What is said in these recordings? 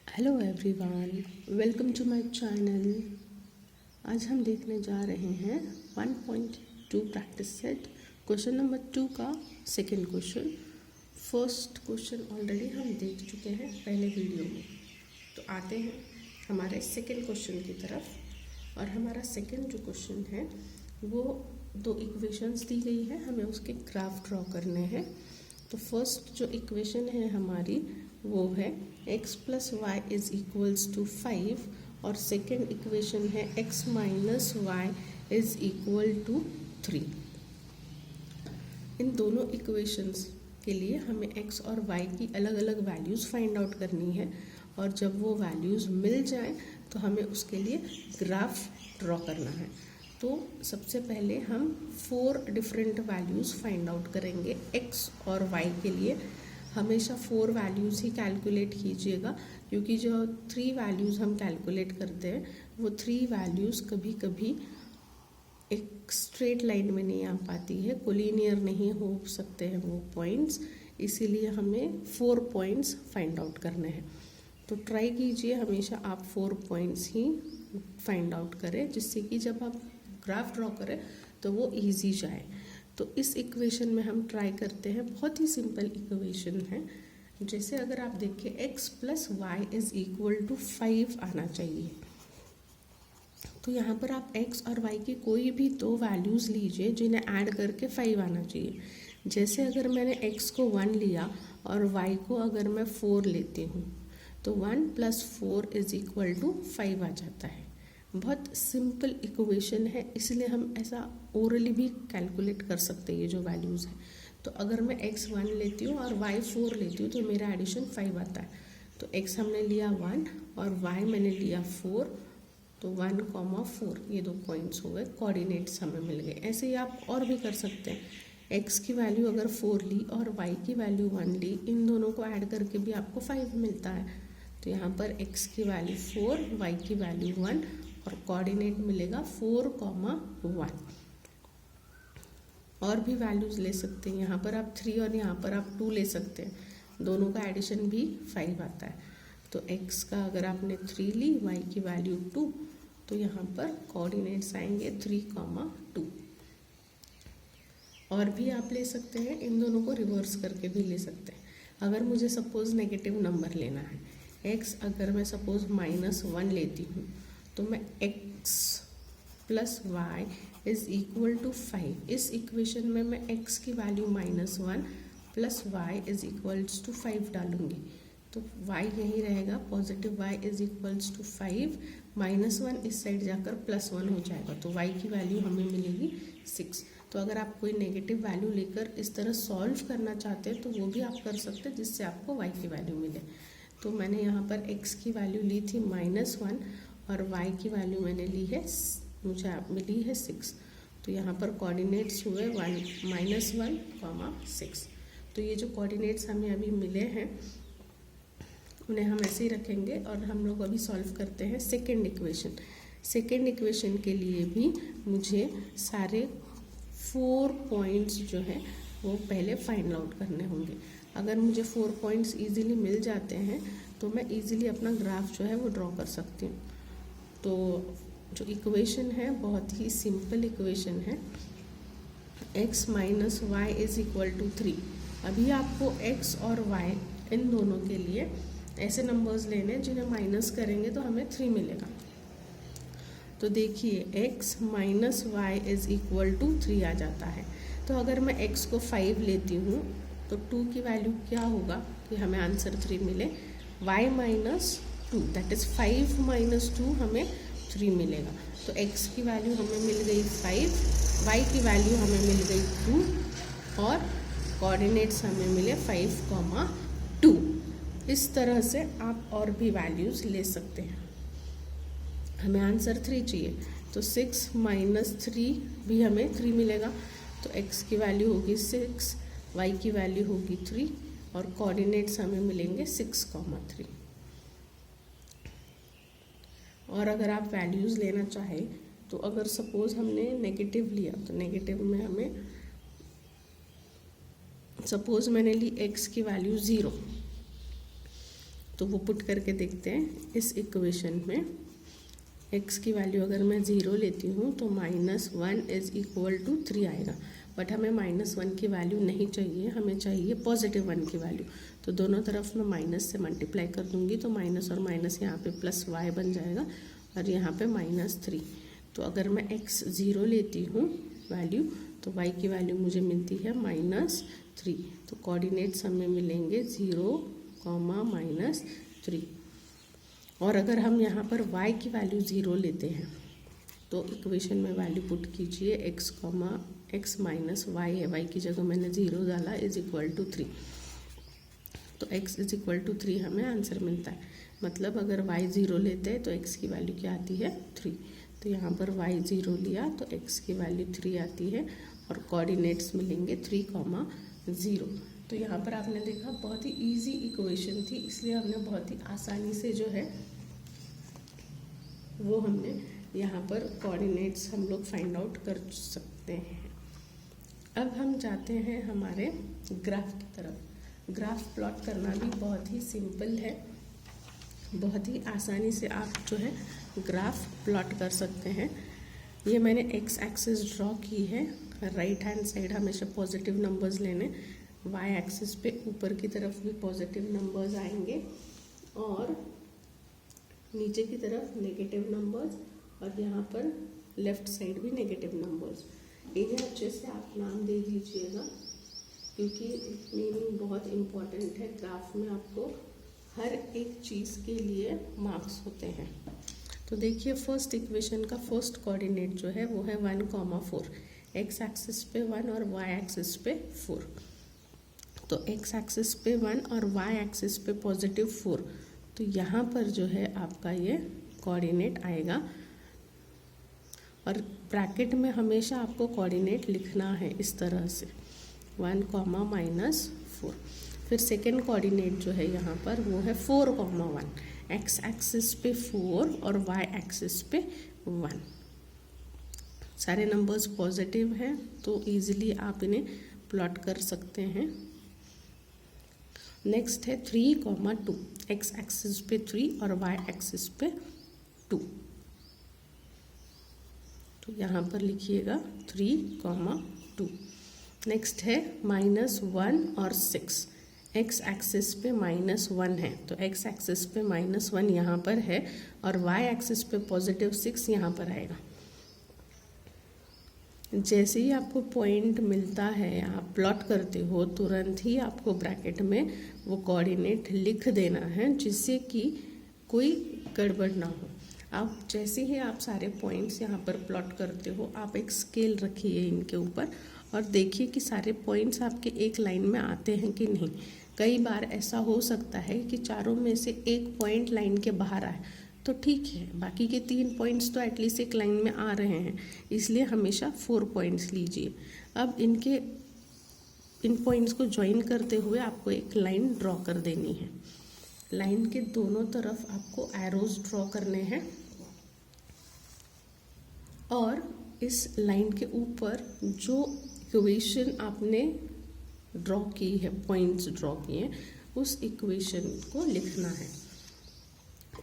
Hello everyone, welcome to my channel. आज हम देखने जा रहे हैं 1.2 प्रैक्टिस सेट क्वेश्चन नंबर 2 का second question. First question already हम देख चुके हैं पहले वीडियो में। तो आते हैं हमारे सेकंड क्वेश्चन की तरफ। और हमारा सेकंड जो क्वेश्चन है वो दो इक्वेशंस दी गई है, हमें उसके ग्राफ ड्रॉ करने हैं। तो फर्स्ट जो इक्वेशन है हमारी वो है x plus Y is equals to 5 और सेकेंड इक्वेशन है x minus Y is equal to 3। इन दोनों इक्वेशंस के लिए हमें x और y की अलग अलग वैल्यूज़ फाइंड आउट करनी है और जब वो वैल्यूज़ मिल जाए तो हमें उसके लिए ग्राफ ड्रॉ करना है। तो सबसे पहले हम 4 डिफरेंट वैल्यूज़ फाइंड आउट करेंगे x और y के लिए। हमेशा 4 वैल्यूज़ ही कैलकुलेट कीजिएगा, क्योंकि जो 3 वैल्यूज़ हम कैलकुलेट करते हैं वो 3 वैल्यूज़ कभी कभी एक स्ट्रेट लाइन में नहीं आ पाती है, कोलिनियर नहीं हो सकते हैं वो पॉइंट्स, इसीलिए हमें 4 पॉइंट्स फाइंड आउट करने हैं। तो ट्राई कीजिए हमेशा आप 4 पॉइंट्स ही फाइंड आउट करें, जिससे कि जब आप ग्राफ ड्रॉ करें तो वो ईजी जाए। तो इस इक्वेशन में हम ट्राई करते हैं, बहुत ही सिंपल इक्वेशन है। जैसे अगर आप देखें x plus Y is equal to 5 आना चाहिए। तो यहाँ पर आप x और y की कोई भी 2 वैल्यूज़ लीजिए जिन्हें ऐड करके 5 आना चाहिए। जैसे अगर मैंने x को 1 लिया और y को अगर मैं 4 लेती हूँ तो 1 प्लस 4 इज इक्वल टू 5 आ जाता है। बहुत सिंपल इक्वेशन है, इसलिए हम ऐसा ओरली भी कैलकुलेट कर सकते हैं ये जो वैल्यूज़ हैं। तो अगर मैं x 1 लेती हूँ और y 4 लेती हूँ तो मेरा एडिशन 5 आता है। तो x हमने लिया 1 और y मैंने लिया 4, तो 1, 4 ये 2 पॉइंट्स हो गए, कोऑर्डिनेट्स हमें मिल गए। ऐसे ही आप और भी कर सकते हैं। x की वैल्यू अगर 4 ली और y की वैल्यू 1 ली, इन दोनों को ऐड करके भी आपको 5 मिलता है। तो यहाँ पर x की वैल्यू 4, y की वैल्यू 1 और कोऑर्डिनेट मिलेगा 4, 1। और भी वैल्यूज़ ले सकते हैं, यहाँ पर आप 3 और यहाँ पर आप 2 ले सकते हैं, दोनों का एडिशन भी 5 आता है। तो x का अगर आपने 3 ली, y की वैल्यू 2, तो यहाँ पर कोऑर्डिनेट्स आएंगे 3, 2। और भी आप ले सकते हैं, इन दोनों को रिवर्स करके भी ले सकते हैं। अगर मुझे सपोज़ नेगेटिव नंबर लेना है, x अगर मैं सपोज़ -1 लेती हूँ तो मैं x plus Y is equal to 5, इस इक्वेशन में मैं x की value -1 plus Y is equals to 5 डालूंगी। तो y यही रहेगा, positive y is equals to 5, -1 इस साइड जाकर +1 हो जाएगा, तो y की वैल्यू हमें मिलेगी 6। तो अगर आप कोई नेगेटिव वैल्यू लेकर इस तरह सॉल्व करना चाहते हैं तो वो भी आप कर सकते हैं, जिससे आपको y की वैल्यू मिले। तो मैंने यहाँ पर x की वैल्यू ली थी -1 और y की वैल्यू मैंने ली है, मुझे मिली है 6। तो यहाँ पर कोऑर्डिनेट्स हुए 1, -1, 6। तो ये जो कोऑर्डिनेट्स हमें अभी मिले हैं उन्हें हम ऐसे ही रखेंगे और हम लोग अभी सॉल्व करते हैं सेकेंड इक्वेशन। सेकेंड इक्वेशन के लिए भी मुझे सारे 4 पॉइंट्स जो हैं वो पहले फाइंड आउट करने होंगे। अगर मुझे 4 पॉइंट्स इजीली मिल जाते हैं तो मैं इजीली अपना ग्राफ जो है वो ड्रॉ कर सकती हूँ। तो जो इक्वेशन है बहुत ही सिंपल इक्वेशन है, x minus Y is equal to 3। अभी आपको x और y इन दोनों के लिए ऐसे नंबर्स लेने जिन्हें माइनस करेंगे तो हमें 3 मिलेगा। तो देखिए x minus Y is equal to 3 आ जाता है। तो अगर मैं x को 5 लेती हूँ तो 2 की वैल्यू क्या होगा कि हमें आंसर 3 मिले, y minus 2 that is 5 minus 2 हमें 3 मिलेगा। तो x की वैल्यू हमें मिल गई 5, y की वैल्यू हमें मिल गई 2 और कोऑर्डिनेट्स हमें मिले 5, 2। इस तरह से आप और भी वैल्यूज़ ले सकते हैं। हमें आंसर 3 चाहिए, तो 6 माइनस 3 भी हमें 3 मिलेगा। तो x की वैल्यू होगी 6, y की वैल्यू होगी 3 और कोऑर्डिनेट्स हमें मिलेंगे 6, 3। और अगर आप वैल्यूज़ लेना चाहें तो अगर सपोज़ हमने नेगेटिव लिया तो नेगेटिव में हमें सपोज़ मैंने ली x की वैल्यू 0, तो वो पुट करके देखते हैं। इस इक्वेशन में x की वैल्यू अगर मैं 0 लेती हूँ तो -1 इज इक्वल टू 3 आएगा, बट हमें -1 की वैल्यू नहीं चाहिए, हमें चाहिए +1 की वैल्यू। तो दोनों तरफ मैं माइनस से मल्टीप्लाई कर दूंगी, तो माइनस और माइनस यहाँ पे +y बन जाएगा और यहाँ पे -3। तो अगर मैं x 0 लेती हूँ वैल्यू, तो y की वैल्यू मुझे मिलती है -3। तो कोऑर्डिनेट्स हमें मिलेंगे 0, -3। और अगर हम यहाँ पर y की वैल्यू 0 लेते हैं तो इक्वेशन में वैल्यू पुट कीजिए x माइनस y है, y की जगह मैंने 0 डाला, इज इक्वल टू 3। तो x इज इक्वल टू 3 हमें आंसर मिलता है। मतलब अगर y 0 लेते हैं तो x की वैल्यू क्या आती है 3। तो यहाँ पर y 0 लिया तो x की वैल्यू 3 आती है और कोऑर्डिनेट्स मिलेंगे 3, 0। तो यहाँ पर आपने देखा बहुत ही इजी इक्वेशन थी, इसलिए हमने बहुत ही आसानी से जो है वो हमने यहाँ पर कोऑर्डिनेट्स हम लोग फाइंड आउट कर सकते हैं। अब हम जाते हैं हमारे ग्राफ की तरफ। ग्राफ प्लॉट करना भी बहुत ही सिंपल है, बहुत ही आसानी से आप जो है ग्राफ प्लॉट कर सकते हैं। ये मैंने एक्स एक्सिस ड्रॉ की है, राइट हैंड साइड हमेशा पॉजिटिव नंबर्स लेने, वाई एक्सिस पे ऊपर की तरफ भी पॉजिटिव नंबर्स आएंगे और नीचे की तरफ नेगेटिव नंबर्स, और यहाँ पर लेफ्ट साइड भी नेगेटिव नंबर्स। इन्हें अच्छे से आप नाम दे दीजिएगा क्योंकि मीनिंग बहुत इम्पॉर्टेंट है। ग्राफ में आपको हर एक चीज़ के लिए मार्क्स होते हैं। तो देखिए फर्स्ट इक्वेशन का फर्स्ट कोऑर्डिनेट जो है वो है 1,4। एक्स एक्सिस पे 1 और वाई एक्सिस पे 4। तो एक्स एक्सिस पे 1 और वाई एक्सिस पे +4। तो यहाँ पर जो है आपका ये कोऑर्डिनेट आएगा और ब्रैकेट में हमेशा आपको कोऑर्डिनेट लिखना है इस तरह से 1, -4। फिर सेकेंड कोऑर्डिनेट जो है यहाँ पर वो है 4,1। एक्स एक्सिस पे 4 और वाई एक्सिस पे 1। सारे नंबर्स पॉजिटिव हैं तो इजीली आप इन्हें प्लॉट कर सकते हैं। नेक्स्ट है 3,2। एक्स एक्सिस पे 3 और वाई एक्सिस पे 2। तो यहाँ पर लिखिएगा 3,2। नेक्स्ट है -1 और 6। एक्स एक्सिस पे -1 है तो एक्स एक्सिस पे -1 यहाँ पर है और वाई एक्सिस पे +6 यहाँ पर आएगा। जैसे ही आपको पॉइंट मिलता है, आप प्लॉट करते हो, तुरंत ही आपको ब्रैकेट में वो कोऑर्डिनेट लिख देना है जिससे कि कोई गड़बड़ ना हो। आप जैसे ही आप सारे पॉइंट्स यहाँ पर प्लॉट करते हो, आप एक स्केल रखिए इनके ऊपर और देखिए कि सारे पॉइंट्स आपके एक लाइन में आते हैं कि नहीं। कई बार ऐसा हो सकता है कि चारों में से एक पॉइंट लाइन के बाहर आए तो ठीक है, बाकी के 3 पॉइंट्स तो एटलीस्ट एक लाइन में आ रहे हैं, इसलिए हमेशा 4 पॉइंट्स लीजिए। अब इन पॉइंट्स को ज्वाइन करते हुए आपको एक लाइन ड्रॉ कर देनी है। लाइन के दोनों तरफ आपको एरोज ड्रॉ करने हैं और इस लाइन के ऊपर जो इक्वेशन आपने ड्रॉ की है, पॉइंट्स ड्रॉ किए, उस इक्वेशन को लिखना है।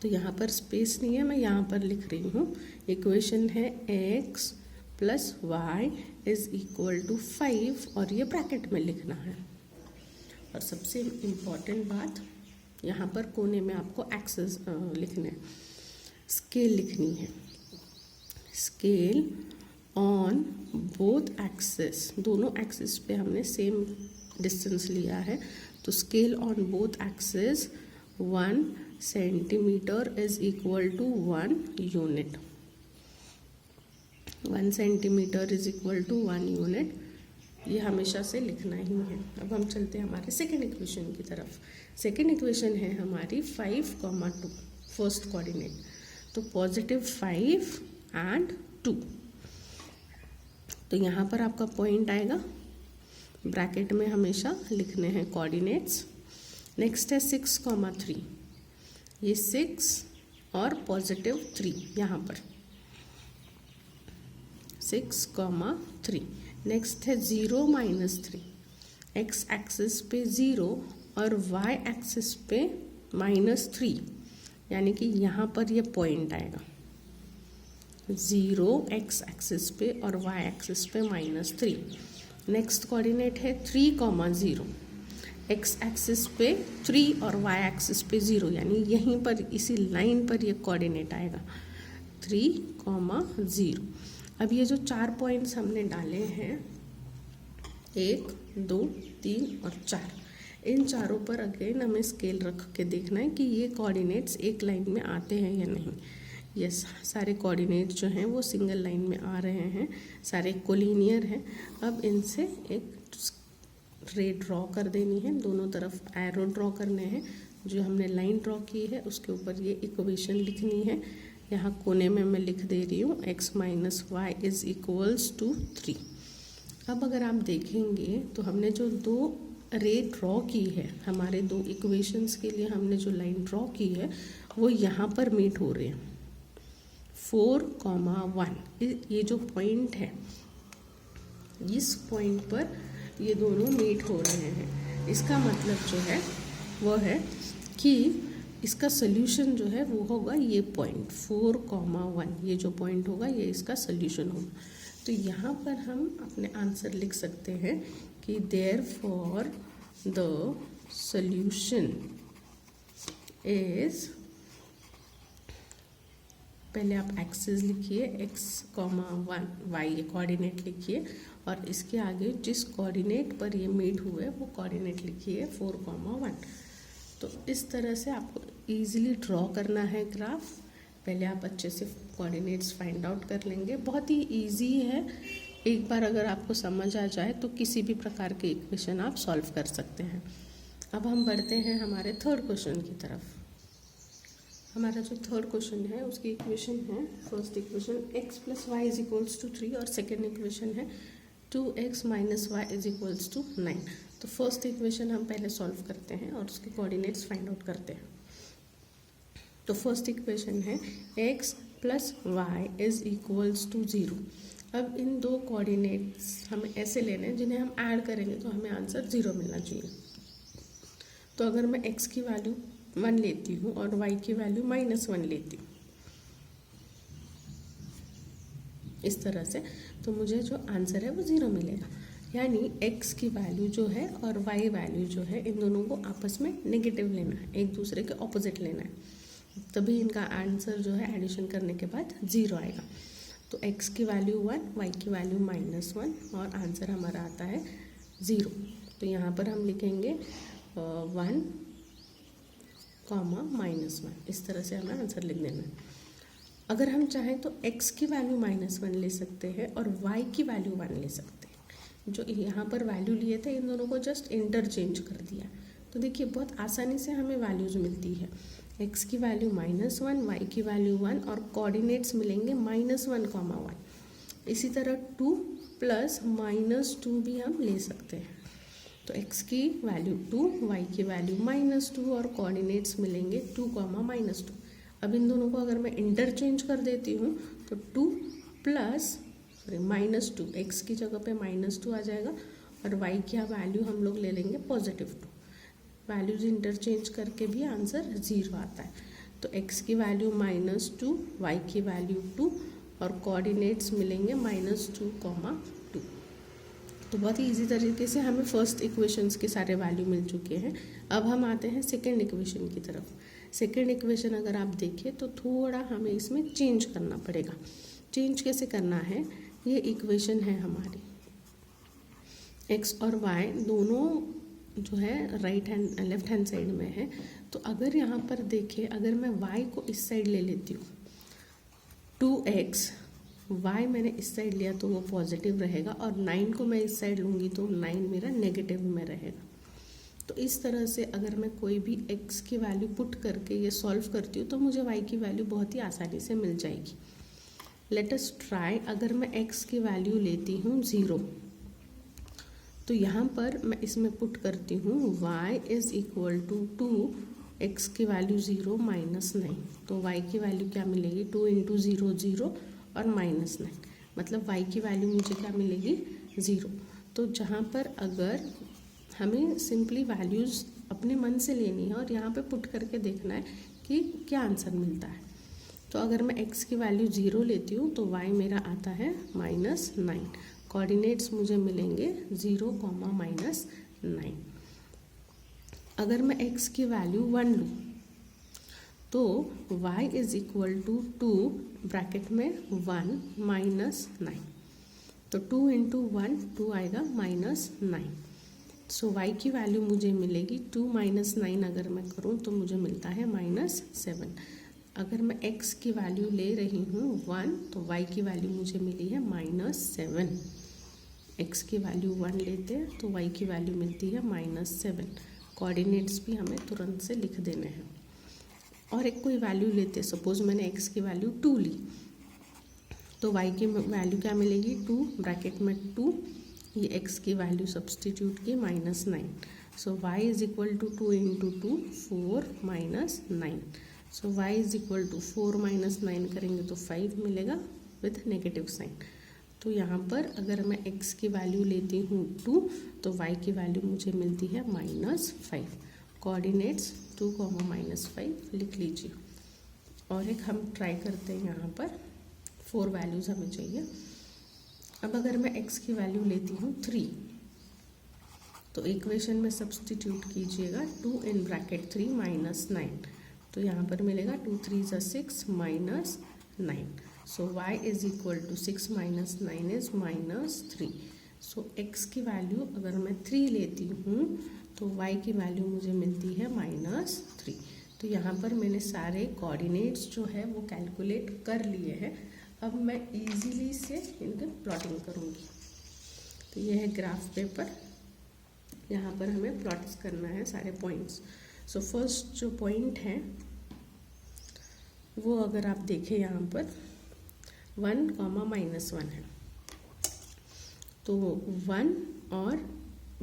तो यहाँ पर स्पेस नहीं है, मैं यहाँ पर लिख रही हूँ। इक्वेशन है x + y = 5 और ये ब्रैकेट में लिखना है। और सबसे इम्पॉर्टेंट बात, यहाँ पर कोने में आपको एक्सेस लिखना है, स्केल लिखनी है। स्केल ऑन बोथ एक्सेस, दोनों एक्सेस पे हमने सेम डिस्टेंस लिया है, तो scale on both axes 1 centimetre is equal to 1 unit. 1 centimetre is equal to 1 unit, ये हमेशा से लिखना ही है। अब हम चलते हैं हमारे सेकेंड इक्वेशन की तरफ। सेकेंड इक्वेशन है हमारी 5,2, फर्स्ट कोऑर्डिनेट। तो +5 and 2। तो यहाँ पर आपका पॉइंट आएगा, ब्रैकेट में हमेशा लिखने हैं कोऑर्डिनेट्स। नेक्स्ट है 6,3। ये 6 और +3 यहाँ पर 6,3। नेक्स्ट है 0 - 3। एक्स एक्सिस पे 0 और वाई एक्सिस पे -3, यानी कि यहाँ पर ये पॉइंट आएगा 0 x एक्सिस पे और y एक्सिस पे -3। नेक्स्ट कोऑर्डिनेट है 3, 0, x एक्सिस पे 3 और y एक्सिस पे 0, यानी यहीं पर इसी लाइन पर ये कोऑर्डिनेट आएगा 3, 0। अब ये जो 4 पॉइंट्स हमने डाले हैं 1, 2, 3 और 4, इन चारों पर अगेन हमें स्केल रख के देखना है कि ये कोऑर्डिनेट्स एक लाइन में आते हैं या नहीं। यस, सारे कोऑर्डिनेट्स जो हैं वो सिंगल लाइन में आ रहे हैं, सारे कोलिनियर हैं। अब इनसे एक रे ड्रॉ कर देनी है, दोनों तरफ एरो ड्रॉ करने हैं। जो हमने लाइन ड्रॉ की है उसके ऊपर ये इक्वेशन लिखनी है। यहाँ कोने में मैं लिख दे रही हूँ x - y = 3। अब अगर आप देखेंगे तो हमने जो 2 रे ड्रॉ की है, हमारे 2 इक्वेशंस के लिए हमने जो लाइन ड्रॉ की है वो यहाँ पर मीट हो रहे हैं 4, 1। ये जो पॉइंट है, इस पॉइंट पर ये दोनों मीट हो रहे हैं। इसका मतलब जो है वो है कि इसका सोल्यूशन जो है वो होगा ये पॉइंट 4, 1। ये जो पॉइंट होगा ये इसका सोल्यूशन होगा। तो यहाँ पर हम अपने आंसर लिख सकते हैं कि देयरफॉर द सोल्यूशन इज, पहले आप एक्सिस लिखिए x, 1, y ये कोऑर्डिनेट लिखिए और इसके आगे जिस कोऑर्डिनेट पर ये मीट हुए वो कोऑर्डिनेट लिखिए 4, 1। तो इस तरह से आपको इजीली ड्रॉ करना है ग्राफ। पहले आप अच्छे से कोऑर्डिनेट्स फाइंड आउट कर लेंगे, बहुत ही इजी है। एक बार अगर आपको समझ आ जाए तो किसी भी प्रकार के इक्वेशन आप सॉल्व कर सकते हैं। अब हम बढ़ते हैं हमारे थर्ड क्वेश्चन की तरफ। हमारा जो थर्ड क्वेश्चन है उसकी इक्वेशन है, फर्स्ट इक्वेशन x + y = 3 और सेकेंड इक्वेशन है 2x - y = 9। तो फर्स्ट इक्वेशन हम पहले सॉल्व करते हैं और उसके कोऑर्डिनेट्स फाइंड आउट करते हैं। तो फर्स्ट इक्वेशन है x + y = 0। अब इन 2 कोऑर्डिनेट्स हमें ऐसे लेने हैं जिन्हें हम ऐड करेंगे तो हमें आंसर 0 मिलना चाहिए। तो अगर मैं x की वैल्यू 1 लेती हूँ और y की वैल्यू -1 लेती हूँ इस तरह से, तो मुझे जो आंसर है वो 0 मिलेगा। यानी x की वैल्यू जो है और y वैल्यू जो है, इन दोनों को आपस में नेगेटिव लेना है, एक दूसरे के ऑपोजिट लेना है, तभी इनका आंसर जो है एडिशन करने के बाद 0 आएगा। तो x की वैल्यू 1, y की वैल्यू -1 और आंसर हमारा आता है 0। तो यहाँ पर हम लिखेंगे 1, -1, इस तरह से हमें आंसर लिख देना है। अगर हम चाहें तो x की वैल्यू -1 ले सकते हैं और y की वैल्यू 1 ले सकते हैं। जो यहाँ पर वैल्यू लिए थे इन दोनों को जस्ट इंटरचेंज कर दिया। तो देखिए बहुत आसानी से हमें वैल्यूज मिलती है। x की वैल्यू -1, y की वैल्यू 1 और कोऑर्डिनेट्स मिलेंगे -1, 1। इसी तरह 2 + -2 भी हम ले सकते हैं। तो x की वैल्यू 2, y की वैल्यू -2 और कोऑर्डिनेट्स मिलेंगे 2, -2। अब इन दोनों को अगर मैं इंटरचेंज कर देती हूँ तो 2 + -2, x की जगह पे -2 आ जाएगा और y की वैल्यू हम लोग ले लेंगे +2। वैल्यूज इंटरचेंज करके भी आंसर 0 आता है। तो x की वैल्यू -2, y की वैल्यू 2 और कोऑर्डिनेट्स मिलेंगे -2, 2। तो बहुत ही इजी तरीके से हमें फर्स्ट इक्वेशंस के सारे वैल्यू मिल चुके हैं। अब हम आते हैं सेकेंड इक्वेशन की तरफ। सेकेंड इक्वेशन अगर आप देखें तो थोड़ा हमें इसमें चेंज करना पड़ेगा। चेंज कैसे करना है, ये इक्वेशन है हमारी, x और y दोनों जो है right hand left hand side में है। तो अगर यहाँ पर देखें, अगर मैं y को इस साइड ले लेती हूँ 2x, y मैंने इस साइड लिया तो वो पॉजिटिव रहेगा और 9 को मैं इस साइड लूँगी तो 9 मेरा नेगेटिव में रहेगा। तो इस तरह से अगर मैं कोई भी x की वैल्यू पुट करके ये सॉल्व करती हूँ तो मुझे y की वैल्यू बहुत ही आसानी से मिल जाएगी। Let us try. अगर मैं x की वैल्यू लेती हूँ 0, तो यहाँ पर मैं इसमें पुट करती हूँ y = 2, x की वैल्यू 0 -9। तो y की वैल्यू क्या मिलेगी, 2 × 0 0 और -9, मतलब y की वैल्यू मुझे क्या मिलेगी 0। तो जहाँ पर अगर हमें सिंपली वैल्यूज़ अपने मन से लेनी है और यहाँ पे पुट करके देखना है कि क्या आंसर मिलता है। तो अगर मैं x की वैल्यू 0 लेती हूँ तो y मेरा आता है -9। कोऑर्डिनेट्स मुझे मिलेंगे 0, -9। अगर मैं x की वैल्यू 1 लूँ तो y is equal to 2 bracket में 1 -9। तो 2 इंटू 1 2 आएगा -9। सो y की वैल्यू मुझे मिलेगी 2 -9 अगर मैं करूँ तो मुझे मिलता है -7। अगर मैं x की वैल्यू ले रही हूँ 1 तो y की वैल्यू मुझे मिली है -7। x की वैल्यू 1 लेते हैं तो y की वैल्यू मिलती है -7। कोऑर्डिनेट्स भी हमें तुरंत से लिख देने हैं। और एक कोई वैल्यू लेते, सपोज मैंने x की वैल्यू 2 ली तो y की वैल्यू क्या मिलेगी 2 ब्रैकेट में 2, ये x की वैल्यू सब्सटीट्यूट की -9। So y is equal to 2 into 2 4 -9। So y is equal to 4 -9 करेंगे तो 5 मिलेगा विथ नेगेटिव साइन। तो यहाँ पर अगर मैं x की वैल्यू लेती हूँ 2 तो y की वैल्यू मुझे मिलती है -5। कोऑर्डिनेट्स 2, -5 लिख लीजिए। और एक हम ट्राई करते हैं, यहाँ पर 4 वैल्यूज़ हमें चाहिए। अब अगर मैं x की वैल्यू लेती हूँ 3 तो इक्वेशन में सब्सटीट्यूट कीजिएगा 2 इन ब्रैकेट 3 -9। तो यहाँ पर मिलेगा 2 3 = 6 -9। So y is equal to 6 -9 is -3। So x की वैल्यू अगर मैं 3 लेती हूँ तो y की वैल्यू मुझे मिलती है -3। तो यहाँ पर मैंने सारे कोऑर्डिनेट्स जो है वो कैलकुलेट कर लिए हैं। अब मैं इजीली से इनके प्लॉटिंग करूँगी। तो ये है ग्राफ पेपर, यहाँ पर हमें प्लॉट्स करना है सारे पॉइंट्स। सो फर्स्ट जो पॉइंट है वो अगर आप देखें यहाँ पर 1, -1 है। तो 1 और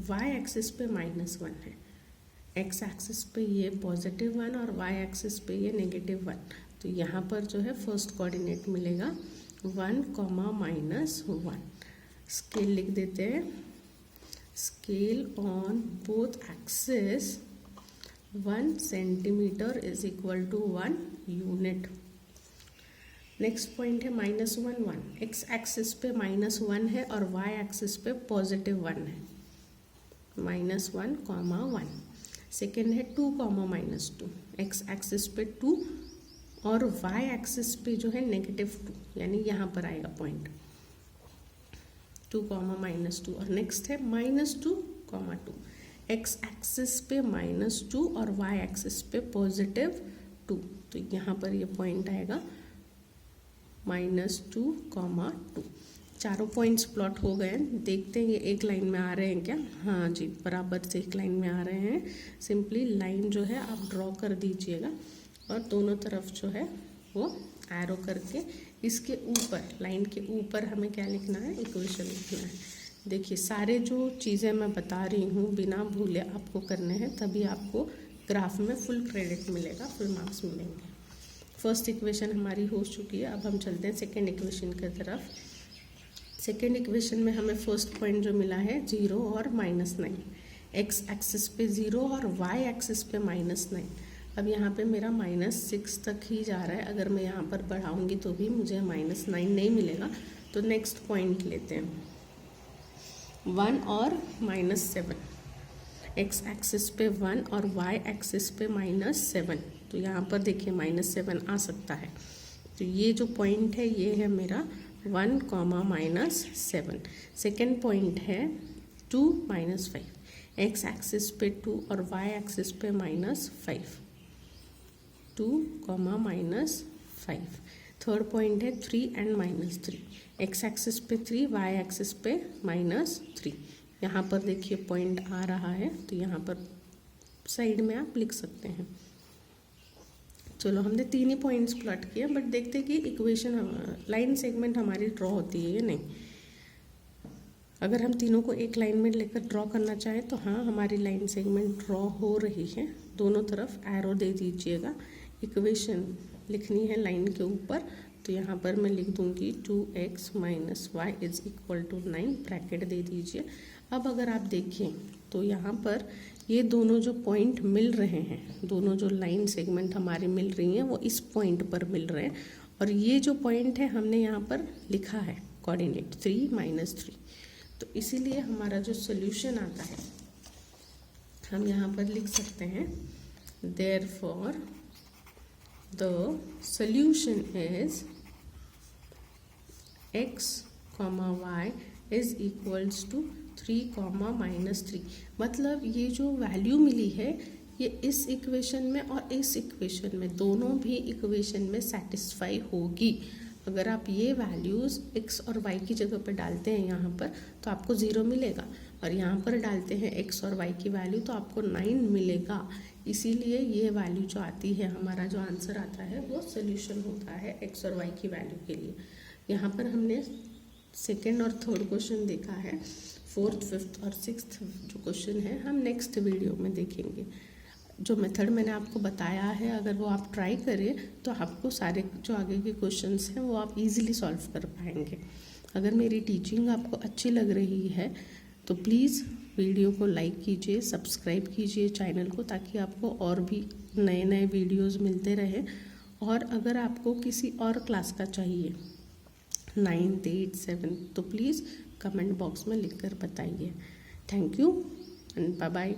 y एक्सिस पे -1 है, x एक्सिस पे ये +1 और y एक्सिस पे ये -1। तो यहाँ पर जो है फर्स्ट कोऑर्डिनेट मिलेगा 1, -1। स्केल लिख देते हैं। Scale on both axis 1 centimetre is equal to 1 unit. Next point है -1 1। x एक्सिस पे -1 है और y एक्सिस पे +1 है, -1, -1। सेकेंड है 2, -2। x एक्सिस पे 2 और y एक्सिस पे जो है -2, यानी यहाँ पर आएगा पॉइंट 2, -2। और नेक्स्ट है -2, 2। x एक्सिस पे -2 और y एक्सिस पे +2। तो यहाँ पर ये पॉइंट आएगा -2, 2। चारों पॉइंट्स प्लॉट हो गए हैं। देखते हैं ये एक लाइन में आ रहे हैं क्या? हाँ जी, बराबर से एक लाइन में आ रहे हैं। सिंपली लाइन जो है आप ड्रॉ कर दीजिएगा और दोनों तरफ जो है वो एरो करके इसके ऊपर, लाइन के ऊपर हमें क्या लिखना है? इक्वेशन लिखना है। देखिए सारे जो चीज़ें मैं बता रही हूँ बिना भूले आपको करने हैं, तभी आपको ग्राफ में फुल क्रेडिट मिलेगा, फुल मार्क्स मिलेंगे। फर्स्ट इक्वेशन हमारी हो चुकी है। अब हम चलते हैं सेकेंड इक्वेशन की तरफ। सेकेंड इक्वेशन में हमें फर्स्ट पॉइंट जो मिला है 0 और -9। x एक्सिस पे 0 और y एक्सिस पे -9। अब यहाँ पे मेरा -6 तक ही जा रहा है। अगर मैं यहाँ पर बढ़ाऊँगी तो भी मुझे -9 नहीं मिलेगा। तो नेक्स्ट पॉइंट लेते हैं 1 और -7। x एक्सिस पे 1 और y एक्सिस पे -7। तो यहाँ पर देखिए -7 आ सकता है। तो ये जो पॉइंट है ये है मेरा 1, -7। सेकेंड पॉइंट है 2, -5। x एक्सिस पे 2 और y एक्सिस पे -5। 2, -5। थर्ड पॉइंट है 3 एंड -3। x एक्सिस पे 3, y एक्सिस पे -3। यहाँ पर देखिए पॉइंट आ रहा है, तो यहाँ पर साइड में आप लिख सकते हैं। चलो हमने 3 ही पॉइंट्स प्लॉट किए, बट देखते हैं कि इक्वेशन लाइन सेगमेंट हमारी ड्रॉ होती है या नहीं। अगर हम तीनों को एक लाइन में लेकर ड्रॉ करना चाहें तो हाँ, हमारी लाइन सेगमेंट ड्रॉ हो रही है। दोनों तरफ एरो दे दीजिएगा। इक्वेशन लिखनी है लाइन के ऊपर, तो यहाँ पर मैं लिख दूँगी 2x - y is equal to 9, bracket दे दीजिए। अब अगर आप देखें तो यहाँ पर ये दोनों जो पॉइंट मिल रहे हैं, दोनों जो लाइन सेगमेंट हमारी मिल रही हैं वो इस पॉइंट पर मिल रहे हैं, और ये जो पॉइंट है हमने यहाँ पर लिखा है कोऑर्डिनेट 3 - 3। तो इसीलिए हमारा जो सोल्यूशन आता है हम यहाँ पर लिख सकते हैं, therefore the solution is x, y is equals to 3, -3। मतलब ये जो वैल्यू मिली है ये इस इक्वेशन में और इस इक्वेशन में, दोनों भी इक्वेशन में सेटिस्फाई होगी। अगर आप ये वैल्यूज़ x और y की जगह पर डालते हैं यहाँ पर तो आपको 0 मिलेगा, और यहाँ पर डालते हैं x और y की वैल्यू तो आपको 9 मिलेगा। इसीलिए ये वैल्यू जो आती है, हमारा जो आंसर आता है वो सोल्यूशन होता है x और y की वैल्यू के लिए। यहाँ पर हमने सेकेंड और थर्ड क्वेश्चन देखा है, फोर्थ, फिफ्थ और सिक्स्थ जो क्वेश्चन है हम नेक्स्ट वीडियो में देखेंगे। जो मेथड मैंने आपको बताया है अगर वो आप ट्राई करें तो आपको सारे जो आगे के क्वेश्चंस हैं वो आप इजीली सॉल्व कर पाएंगे। अगर मेरी टीचिंग आपको अच्छी लग रही है तो प्लीज़ वीडियो को लाइक कीजिए, सब्सक्राइब कीजिए चैनल को, ताकि आपको और भी नए नए वीडियोज़ मिलते रहें। और अगर आपको किसी और क्लास का चाहिए 9th, 8th, 7th तो प्लीज़ कमेंट बॉक्स में लिख कर बताइए। Thank you and bye bye.